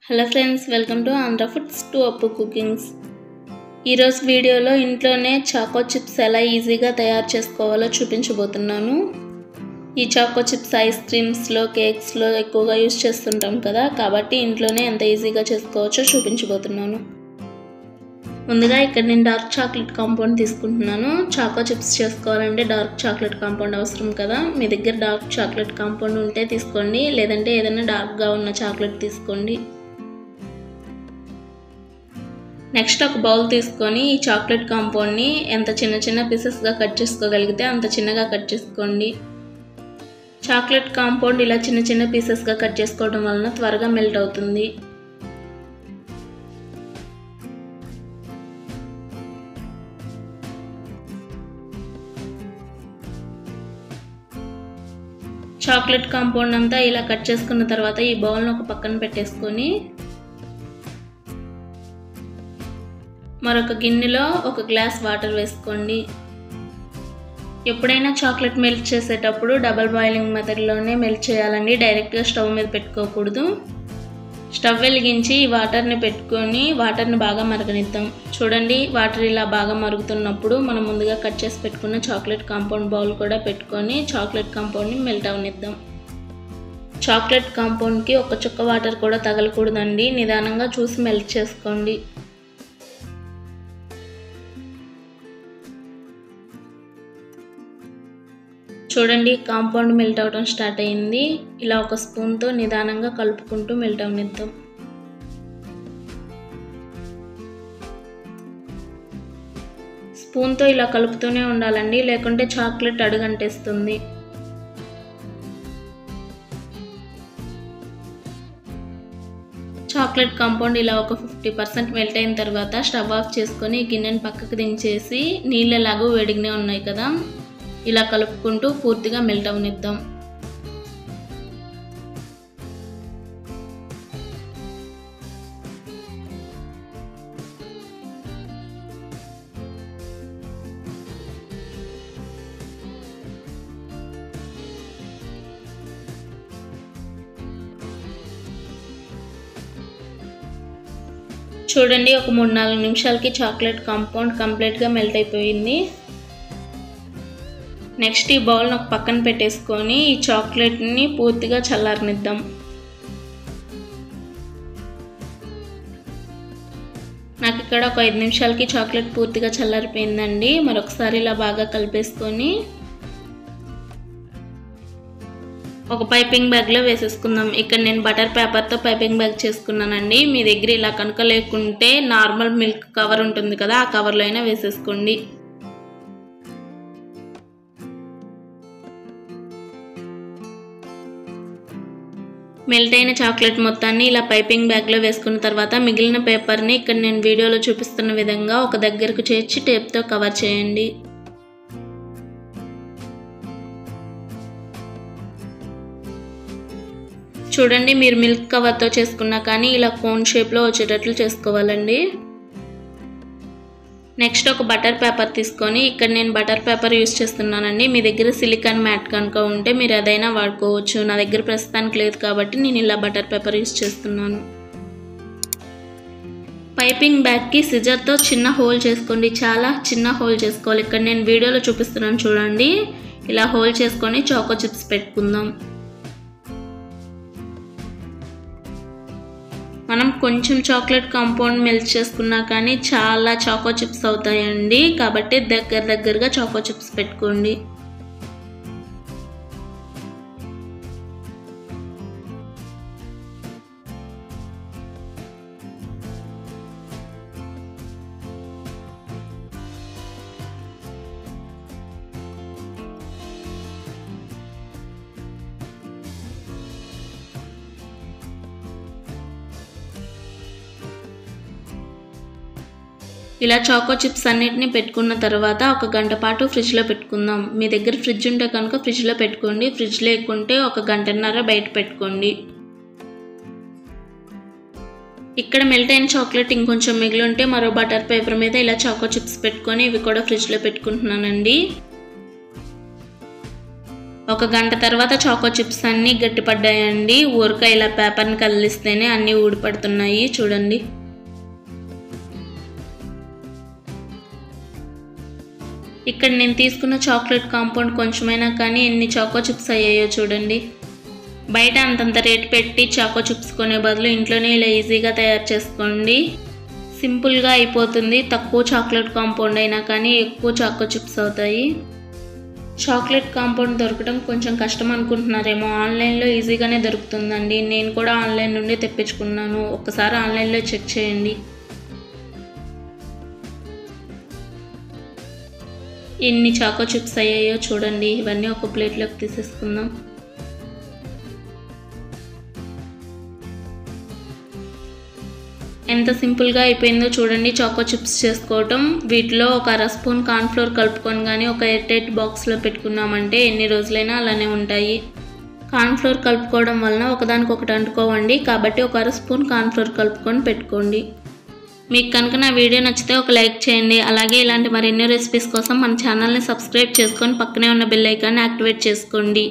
Hello friends, welcome to Andhra foods to అప్పు cookings. ఈరోజు వీడియోలో ఇంట్లోనే చాకో చిప్స్ ఎలా ఈజీగా తయారు చేసుకోవాలో చూపించబోతున్నాను. ఈ చాకో చిప్స్ ఐస్ క్రీమ్స్లో, కేక్స్లో ఎక్కువగా యూస్ చేస్తుంటాం కదా, కాబట్టి ఇంట్లోనే ఎంత ఈజీగా చేసుకోవచ్చో చూపించబోతున్నాను. ముందుగా ఇక్కడ నేను డార్క్ చాక్లెట్ కాంపౌండ్ తీసుకుంటున్నాను. చాకో చిప్స్ చేసుకోవాలంటే డార్క్ చాక్లెట్ కాంపౌండ్ అవసరం కదా. మీ దగ్గర డార్క్ చాక్లెట్ కాంపౌండ్ ఉంటే తీసుకోండి, లేదంటే ఏదైనా డార్క్గా ఉన్న చాక్లెట్ తీసుకోండి. నెక్స్ట్ ఒక బౌల్ తీసుకొని ఈ చాక్లెట్ కాంపౌండ్ని ఎంత చిన్న చిన్న పీసెస్గా కట్ చేసుకోగలిగితే అంత చిన్నగా కట్ చేసుకోండి. చాక్లెట్ కాంపౌండ్ ఇలా చిన్న చిన్న పీసెస్గా కట్ చేసుకోవడం వలన త్వరగా మెల్ట్ అవుతుంది. చాక్లెట్ కాంపౌండ్ అంతా ఇలా కట్ చేసుకున్న తర్వాత ఈ బౌల్ని ఒక పక్కన పెట్టేసుకొని మరొక గిన్నెలో ఒక గ్లాస్ వాటర్ వేసుకోండి. ఎప్పుడైనా చాక్లెట్ మెల్ట్ చేసేటప్పుడు డబల్ బాయిలింగ్ మెథడ్లోనే మెల్ట్ చేయాలండి, డైరెక్ట్గా స్టవ్ మీద పెట్టుకోకూడదు. స్టవ్ వెలిగించి ఈ వాటర్ని పెట్టుకొని వాటర్ని బాగా మరగనిద్దాం. చూడండి, వాటర్ ఇలా బాగా మరుగుతున్నప్పుడు మనం ముందుగా కట్ చేసి పెట్టుకున్న చాక్లెట్ కాంపౌండ్ బౌల్ కూడా పెట్టుకొని చాక్లెట్ కాంపౌండ్ని మెల్ట్ అవనిద్దాం. చాక్లెట్ కాంపౌండ్కి ఒక చుక్క వాటర్ కూడా తగలకూడదండి, నిదానంగా చూసి మెల్ట్ చేసుకోండి. చూడండి, కాంపౌండ్ మెల్ట్ అవడం స్టార్ట్ అయింది. ఇలా ఒక స్పూన్తో నిదానంగా కలుపుకుంటూ మెల్ట్ అవనిద్దాం. స్పూన్తో ఇలా కలుపుతూనే ఉండాలండి, లేకుంటే చాక్లెట్ అడుగంటేస్తుంది. చాక్లెట్ కాంపౌండ్ ఇలా ఒక 50% మెల్ట్ అయిన తర్వాత స్టవ్ ఆఫ్ చేసుకొని గిన్నెని పక్కకు దించేసి నీళ్ళలాగూ వేడిగానే ఉన్నాయి కదా, ఇలా కలుపుకుంటూ పూర్తిగా మెల్ట్ అవనిద్దాం. చూడండి, ఒక 3-4 నిమిషాలకి చాక్లెట్ కాంపౌండ్ కంప్లీట్గా మెల్ట్ అయిపోయింది. నెక్స్ట్ ఈ బౌల్ని ఒక పక్కన పెట్టేసుకొని ఈ చాక్లెట్ని పూర్తిగా చల్లారనిద్దాం. నాకు ఇక్కడ ఒక 5 నిమిషాలకి చాక్లెట్ పూర్తిగా చల్లారిపోయిందండి. మరొకసారి ఇలా బాగా కలిపేసుకొని ఒక పైపింగ్ బ్యాగ్లో వేసేసుకుందాం. ఇక్కడ నేను బటర్ పేపర్తో పైపింగ్ బ్యాగ్ చేసుకున్నానండి. మీ దగ్గర ఇలా కనుక లేకుంటే నార్మల్ మిల్క్ కవర్ ఉంటుంది కదా, ఆ కవర్లో అయినా వేసేసుకోండి. మెల్ట్ అయిన చాక్లెట్ మొత్తాన్ని ఇలా పైపింగ్ బ్యాగ్లో వేసుకున్న తర్వాత మిగిలిన పేపర్ని ఇక్కడ నేను వీడియోలో చూపిస్తున్న విధంగా ఒక దగ్గరకు చేర్చి టేప్తో కవర్ చేయండి. చూడండి, మీరు మిల్క్ కవర్తో చేసుకున్నా కానీ ఇలా కోన్ షేప్లో వచ్చేటట్లు చేసుకోవాలండి. నెక్స్ట్ ఒక బటర్ పేపర్ తీసుకొని ఇక్కడ నేను బటర్ పేపర్ యూస్ చేస్తున్నానండి. మీ దగ్గర సిలికాన్ మ్యాట్ కనుక ఉంటే మీరు అదైనా వాడుకోవచ్చు. నా దగ్గర ప్రస్తుతానికి లేదు కాబట్టి నేను ఇలా బటర్ పేపర్ యూస్ చేస్తున్నాను. పైపింగ్ బ్యాగ్కి సిజర్తో చిన్న హోల్ చేసుకోండి, చాలా చిన్న హోల్ చేసుకోవాలి. ఇక్కడ నేను వీడియోలో చూపిస్తున్నాను చూడండి, ఇలా హోల్ చేసుకొని చాకో చిప్స్ పెట్టుకుందాం. మనం కొంచెం చాక్లెట్ కాంపౌండ్ మెల్ట్ చేసుకున్నా కానీ చాలా చాకో చిప్స్ అవుతాయండి, కాబట్టి దగ్గరగా చాకో చిప్స్ పెట్టుకోండి. ఇలా చాకో చిప్స్ అన్నిటిని పెట్టుకున్న తర్వాత ఒక గంట పాటు ఫ్రిడ్జ్లో పెట్టుకుందాం. మీ దగ్గర ఫ్రిడ్జ్ ఉంటే కనుక ఫ్రిడ్జ్లో పెట్టుకోండి, ఫ్రిడ్జ్ లేకుంటే ఒక గంటన్నర బయట పెట్టుకోండి. ఇక్కడ మెల్ట్ అయిన చాక్లెట్ ఇంకొంచెం మిగిలి ఉంటే మరో బటర్ పేపర్ మీద ఇలా చాకో చిప్స్ పెట్టుకొని ఇవి కూడా ఫ్రిడ్జ్లో పెట్టుకుంటున్నానండి. 1 గంట తర్వాత చాకో చిప్స్ అన్నీ గట్టిపడ్డాయండి. ఊరక ఇలా పేపర్ని కదిలిస్తేనే అన్నీ ఊడిపడుతున్నాయి చూడండి. ఇక్కడ నేను తీసుకున్న చాక్లెట్ కాంపౌండ్ కొంచెమైనా కానీ ఎన్ని చాకో చిప్స్ అయ్యాయో చూడండి. బయట అంతంత రేట్ పెట్టి చాకో చిప్స్ కొనే బదులు ఇంట్లోనే ఇలా ఈజీగా తయారు చేసుకోండి. సింపుల్గా అయిపోతుంది. తక్కువ చాక్లెట్ కాంపౌండ్ అయినా కానీ ఎక్కువ చాకో చిప్స్ అవుతాయి. చాక్లెట్ కాంపౌండ్ దొరకడం కొంచెం కష్టం అనుకుంటున్నారేమో, ఆన్లైన్లో ఈజీగానే దొరుకుతుందండి. నేను కూడా ఆన్లైన్ నుండి తెప్పించుకున్నాను. ఒకసారి ఆన్లైన్లో చెక్ చేయండి. ఎన్ని చాకో చిప్స్ అయ్యాయో చూడండి. ఇవన్నీ ఒక ప్లేట్లోకి తీసేసుకుందాం. ఎంత సింపుల్గా అయిపోయిందో చూడండి చాకో చిప్స్ చేసుకోవటం. వీటిలో ఒక 1/2 స్పూన్ కార్న్ఫ్లోర్ కలుపుకొని కానీ ఒక ఎయిర్ టైట్ బాక్స్లో పెట్టుకున్నామంటే ఎన్ని రోజులైనా అలానే ఉంటాయి. కార్న్ఫ్లోర్ కలుపుకోవడం వలన ఒకదానికొకటి అంటుకోవండి. కాబట్టి ఒక 1/2 స్పూన్ కార్న్ఫ్లోర్ కలుపుకొని పెట్టుకోండి. మీకు కనుక నా వీడియో నచ్చితే ఒక లైక్ చేయండి. అలాగే ఇలాంటి మరెన్నో రెసిపీస్ కోసం మన ఛానల్ని సబ్స్క్రైబ్ చేసుకొని పక్కనే ఉన్న బెల్ ఐకాన్ని యాక్టివేట్ చేసుకోండి.